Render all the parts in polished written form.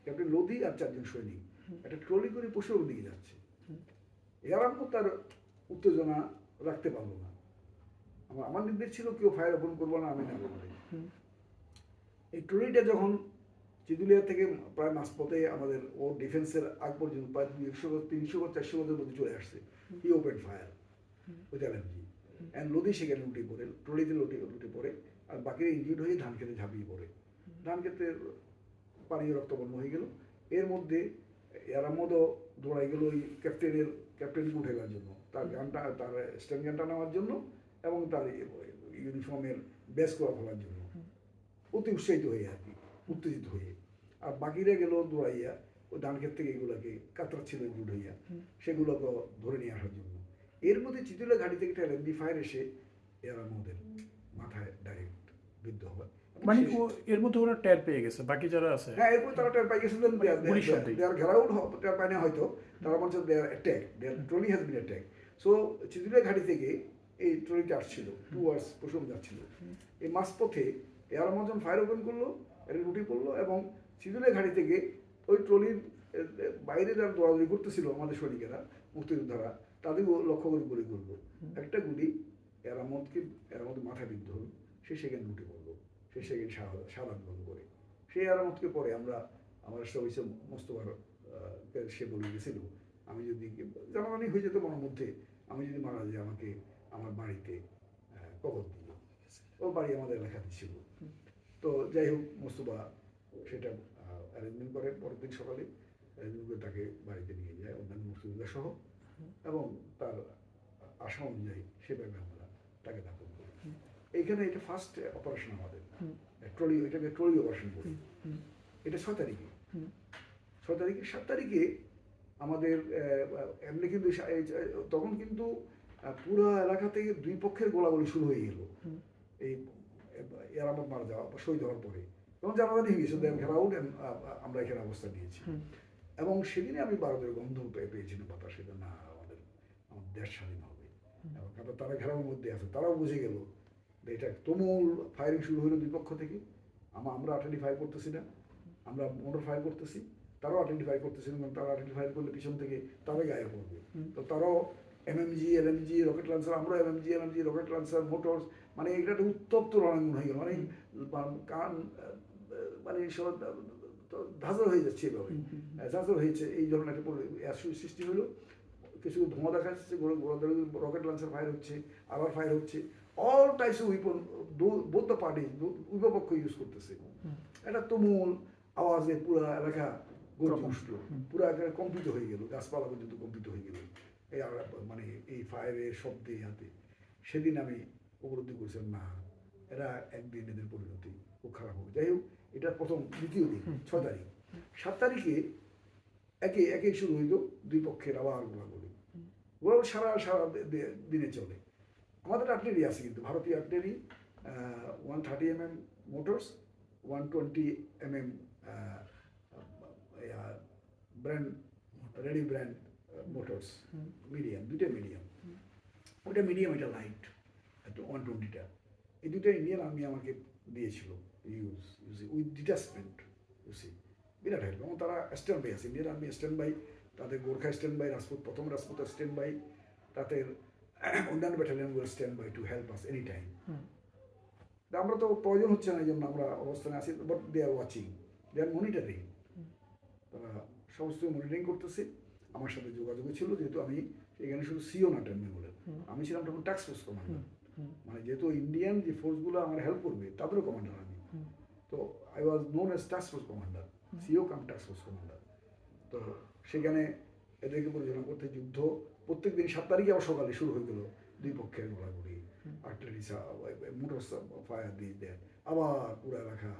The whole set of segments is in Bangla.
ক্যাপ্টেন লোধি আর 4 জন সৈনিক একটা ট্রলি করে পশুর দিকে যাচ্ছে। এরামও তার উত্তেজনা রাখতে পারলো না। আমার নির্দেশ ছিল কেউ ফায়ার ওপেন করবো না, আমি না বলবো। এই ট্রলিটা যখন চিদুলিয়া থেকে প্রায় মাঝপথে আমাদের ও ডিফেন্সের আগ পর্যন্ত প্রায় 300 বা 400 গজের মধ্যে চলে আসছে, he open fire with LMG and Lodhi সেখানে লুটে পড়ে, ট্রলিতে লুটে পড়ে, আর বাকিরা ইনজিউর্ড হয়ে ধান খেতে ঝাঁপিয়ে পড়ে। ধান খেতে পানি রক্তবর্ণ হয়ে গেল। এর মধ্যে এরামদও দৌড়াই গেল ওই ক্যাপ্টেনকে উঠে দেওয়ার জন্য, তার গানটা, তার স্ট্যান্ড গানটা নেওয়ার জন্য এবং তার ইউনিফর্মের ব্যাস করা ফেলার জন্য, অতি উৎসাহিত হয়ে আর কি, উত্তেজিত হয়ে। আর বাকিরা গেল দৌড়াইয়া ওই ধান ক্ষেত থেকে এগুলোকে কাতরাচ্ছিল জুট হইয়া, সেগুলোকে ধরে নিয়ে আসার জন্য। এর মধ্যে চিতুলা ঘাটি থেকে একটা এলএমজি ফায়ার এসে এরামদের মাথায় ডাইরেক্ট বিদ্ধ হয়। মানে এর মধ্যে ওরা টের পেয়ে গেছে, বাকি যারা আছে হ্যাঁ, এরপর তারা টের পাই গেছে, দেয়ার ঘেরাউট টের পায় না হয়তো, তারা বলছে their attack, their trolley has been attack. So Chitula ঘাটি থেকে এই ট্রলিটা আসছিল, টুয়ার্ডস পশুম যাচ্ছিল। এই মাঝপথে এরাম যখন ফায়ার ওপেন করলো, এটা লুটি পড়লো এবং চিতুলা ঘাটি থেকে ওই ট্রলির বাইরে যারা দৌড়াদৌড়ি করতেছিল আমাদের সৈনিকেরা, মুক্তিযোদ্ধারা, তাদেরও লক্ষ্য করে গুলি করলো। একটা গুলি এরামত মাথায় বিদ্ধ হল, সে সেখানে লুটে পড়লো, সে সেখানে শাহাদাত বরণ করে। সেই এরামতকে পরে আমার সবাই মোস্তফার সে বলে গেছিল, আমি যদি জানাজানি হয়ে যেত মনের মধ্যে, আমি যদি মারা যাই আমাকে আমার বাড়িতে কবর দিল। ওর বাড়ি আমাদের এলাকাতে ছিল। তো যাই হোক, মোস্তফা সেটা অ্যারেঞ্জমেন্ট করে, পরের দিন সকালে অ্যারেঞ্জমেন্ট করে তাকে বাড়িতে নিয়ে যায় অন্যান্য মুক্তিযোদ্ধা সহ, এবং তার আশা অনুযায়ী সেভাবে আমরা তাকে দাফন করি। এইখানে এটা ফার্স্ট অপারেশন আমাদের ট্রলি, এটাকে ট্রলি অপারেশন করি। এটা 6 তারিখে, 7 তারিখে আমাদের এমনি কিন্তু তখন কিন্তু পুরো এলাকা থেকে দুই পক্ষের গোলাগুলি শুরু হয়ে গেল। এই এরামত মারা যাওয়া বা শহীদ হওয়ার পরে তখন জানাজানি হয়ে গেছে, ঘেরাউট, আমরা এখানে অবস্থান নিয়েছি। এবং সেদিনে আমি ভারতের গন্ধ পেয়েছিলাম বাতাসে, না আমাদের দেশ স্বাধীন হবে। এবং তারা ঘেরাওয়ের মধ্যে আছে, তারাও বুঝে গেল এটা তুমুল ফায়ারিং শুরু হলো দুই পক্ষ থেকে। আমরা আইডেন্টিফাই করতেছি না, আমরা মোটর ফায়ার করতেছি, তারাও আইডেন্টিফাই করতেছি না, তারা আইডেন্টিফাই করলে পিছন থেকে তারাই গায়ে পড়বে। তো তারাও এমএমজি, এলএমজি, রকেট লঞ্চার, আমরা এমএমজি, রকেট লঞ্চার, মোটর, মানে এটা একটা উত্তপ্ত রণাঙ্গন হয়ে গেল। মানে সব ধাঁচর হয়ে যাচ্ছে, এভাবে ধাঁচর হয়েছে। এই ধরনের একটা সৃষ্টি হলো, কিছু ধোঁয়া দেখা যাচ্ছে, রকেট লঞ্চার ফায়ার হচ্ছে, আবার ফায়ার হচ্ছে, all types of weapon both the party, উভয় পক্ষ ইউজ করতেছে। একটা তুমুল আওয়াজে পুরো এলাকা গর্জে উঠলো, পুরো এলাকা কম্পিত হয়ে গেল, গাছপালা পর্যন্ত কম্পিত হয়ে গেল এই মানে এই ফায়ারের শব্দে হাতে। সেদিন আমি উপলব্ধি করেছিলাম, না এরা একদিন এদের পরিণতি খুব খারাপ হবে। যাই হোক, এটা প্রথম, দ্বিতীয় দিন 6 তারিখ। 7 তারিখে একে শুরু হইল দুই পক্ষের আবার গোলাগুলি সারা দিনে চলে। আমাদের আর্টিলারি আছে কিন্তু, ভারতীয় artillery, 130 mm motors, 120 mm brand, ready brand motors, medium, দুইটা মিডিয়াম। ওইটা মিডিয়াম, এটা লাইট, 120টা। এই দুইটা ইন্ডিয়ান আর্মি আমাকে দিয়েছিল উইথ ডিটাচমেন্ট, বিরাট হেল্প। এবং তারা স্ট্যান্ড বাই আছে, ইন্ডিয়ান আর্মি স্ট্যান্ড বাই, তাদের গোর্খা স্ট্যান্ড বাই, প্রথম রাজপুত স্ট্যান্ড বাই, তাদের অন্যান্য ব্যাটালিয়নগুলো stand by to help us any time. আমরা তো প্রয়োজন হচ্ছে না এই জন্য আমরা অবস্থানে আছি, but they are watching, they are monitoring, তারা সমস্ত মনিটরিং করতেছে। আমার সাথে যোগাযোগ ছিল, যেহেতু আমি এখানে শুধু সিও না টার্মিনালের, আমি ছিলাম তখন টাস্ক ফোর্স কমান্ডার। মানে যেহেতু ইন্ডিয়ান যে ফোর্সগুলো আমার হেল্প করবে তাদেরও কমান্ডার আমি, তো I was known as task force commander, CO cum task force commander. তো সেখানে এদেরকে পরিচালনা করতে যুদ্ধ প্রত্যেক দিন 7 তারিখে আবার সকালে শুরু হয়ে গেল দুই পক্ষের গোলাগুলি, আর্টিলারি মোটর ফায়ার দিয়ে দেয়, আবার পুরো এলাকা,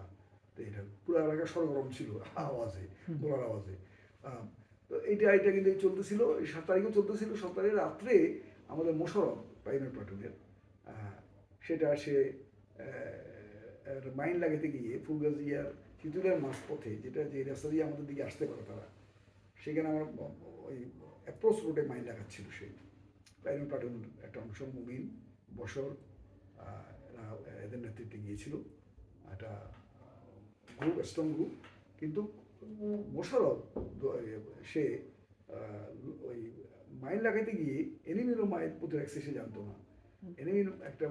এটা পুরো এলাকা সরগরম ছিল আওয়াজে, গোলার আওয়াজে। তো এইটা কিন্তু চলতেছিল, 7 তারিখেও চলতেছিল। 7 তারিখের রাত্রে আমাদের মোশাররফ পাইলট প্লাটুনের, সেটা সে মাইন লাগাতে গিয়ে ফুলগাজিয়ার চিতুলের মাঝপথে, যেটা যে রাস্তা দিয়ে আমাদের দিকে আসতে পারে তারা, সেখানে আমার ওই অ্যাপ্রোচ রোডে মাইন লাগাচ্ছিল সে। পাইলট প্লাটুনের একটা অংশ, মুবিন, বসর, এদের নেতৃত্বে গিয়েছিল। একটা গ্রুপ, স্ট্রং গ্রুপ, কিন্তু মোশাররফ সে ওই মাইন লাগাইতে গিয়ে এনিমিরও মাইন পুঁতে রাখছে সে জানতো না। এনিমির একটা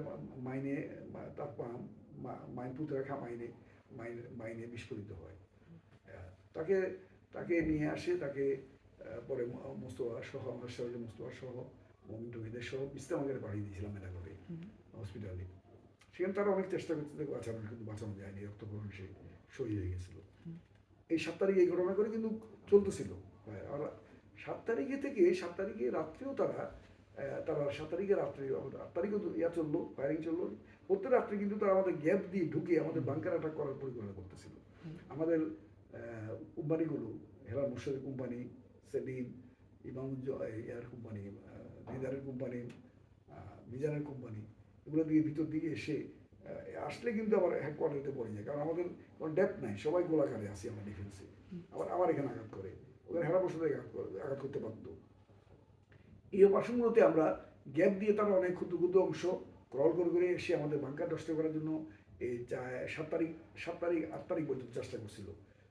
মাইনে তার মাইন পুঁতে রাখা মাইনে বিস্ফোরিত হয়। তাকে তাকে নিয়ে আসে, তাকে পরে মোস্তফা সহ আমরা সহজে মোস্তফা সহ মমিন টমিদের সহ ইসলামাবাদে পাঠিয়ে দিয়েছিলাম এলাকাতে হসপিটালে। সেখানে তারা অনেক চেষ্টা করতে তাকে বাঁচানোর, কিন্তু বাঁচানো যায়নি, রক্তক্ষরণ সে শহীদ হয়ে গেছিল। এই 7 তারিখে এই ঘটনা করে কিন্তু চলতেছিল। আর 7 তারিখে থেকে 7 তারিখে রাত্রেও তারা 7 তারিখে রাত্রে 8 তারিখে চললো, ফায়ারিং চললো। প্রত্যেক রাত্রে কিন্তু তারা আমাদের গ্যাপ দিয়ে ঢুকে আমাদের বাংকার অ্যাটাক করার পরিকল্পনা করতেছিল। আমাদের কোম্পানিগুলো, হেলাল মোর্শেদের কোম্পানি, সেলিম, ইয়ার কোম্পানি, দিদারের কোম্পানি, মিজানের কোম্পানি, এগুলো দিয়ে ভিতর দিকে এসে আসলে কিন্তু আবার হেডকোয়ার্টারিতে পড়ে যায়, কারণ আমাদের কোনো ডেপথ নাই, সবাই গোলাকারে আসি আমরা ডিফেন্সে। আবার এখানে আঘাত করে, ওখানে হেরা বসে আঘাত করতে পারতো। এই অপারেশনগুলোতে আমরা গ্যাপ দিয়ে তারা অনেক ক্ষুদ্র ক্ষুদ্র অংশ ক্রল করে এসে আমাদের বাংকার নষ্ট করার জন্য এই 7 তারিখ 8 তারিখ পর্যন্ত চেষ্টা করছিল।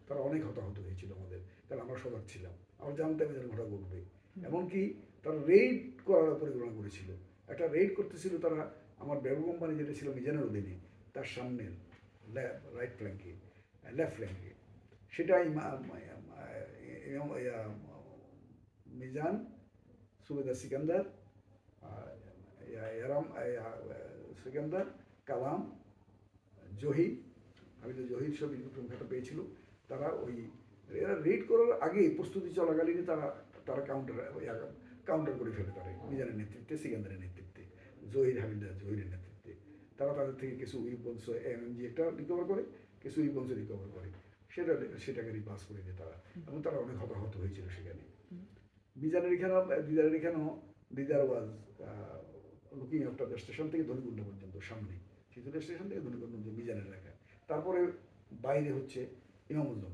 তারা অনেক হতাহত হয়েছিল আমাদের, কারণ আমরা সজাগ ছিলাম, আমরা জানতাম এদের ঘটনা ঘটবে। এমনকি তারা রেইড করার পরিকল্পনা করেছিল। একটা রেইড করতেছিল তারা আমার ব্যাবো কোম্পানি যেটা ছিল মিজানের অধীনে, তার সামনে রাইট ফ্ল্যাঙ্কে, লেফট ফ্ল্যাঙ্কে, সেটাই মিজান, সুবেদার সিকান্দার, সিকান্দার, কালাম, জহির, জহির সব ঘাটা পেয়েছিল। তারা এরা রেড করার আগে প্রস্তুতি চলাকালীনই তারা কাউন্টার করে ফেলে। তারা মিজানের নেতৃত্বে, সিকান্দারের নেতৃত্বে, জহিরের নেতৃত্বে তারা তাদের থেকে কিছু উইপন্স এমএমজি একটা রিকভার করে, কিছু উইপন্স রিকভার করে, সেটাকে রিপাস করে দেয় তারা, এবং তারা অনেক হতাহত হয়েছিল সেখানে। দিদারের এখানেও Didar was looking after the station থেকে ধনিকুণ্ড পর্যন্ত, সামনে চিতুলের স্টেশন থেকে ধনিকুণ্ড মিজানের এলাকা। তারপরে বাইরে হচ্ছে ইমামুজ্জামান।